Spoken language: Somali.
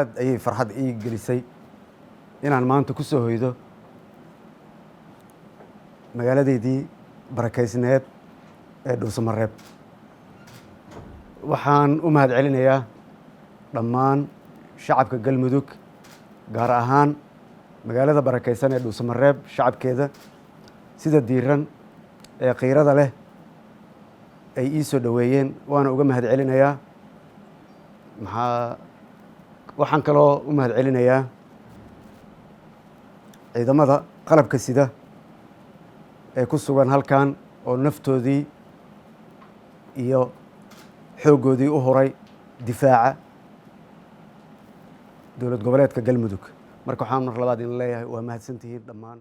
aad ayay farxad ii gelisay inaan maanta ku soo hoydo magaaladeydii barakaysneed ee Dhuusamareeb. waxaan u mahad celinayaa dhammaan shacabka Galmudug, gaar ahaan magaalada barakaysan ee Dhuusamareeb shacabkeeda sida diiran ee qiirada leh ay ii soo dhaweeyeen. waana uga mahad celinayaa. waxaan kaloo u mahad celinayaa ciidamada qalabka sida ee ku sugan halkan oo naftoodii iyo xooggoodii u huray difaaca dowlad goboleedka Galmudug. marka waxaan mar labaad idin leeyahay waa mahadsantihiin dhammaan.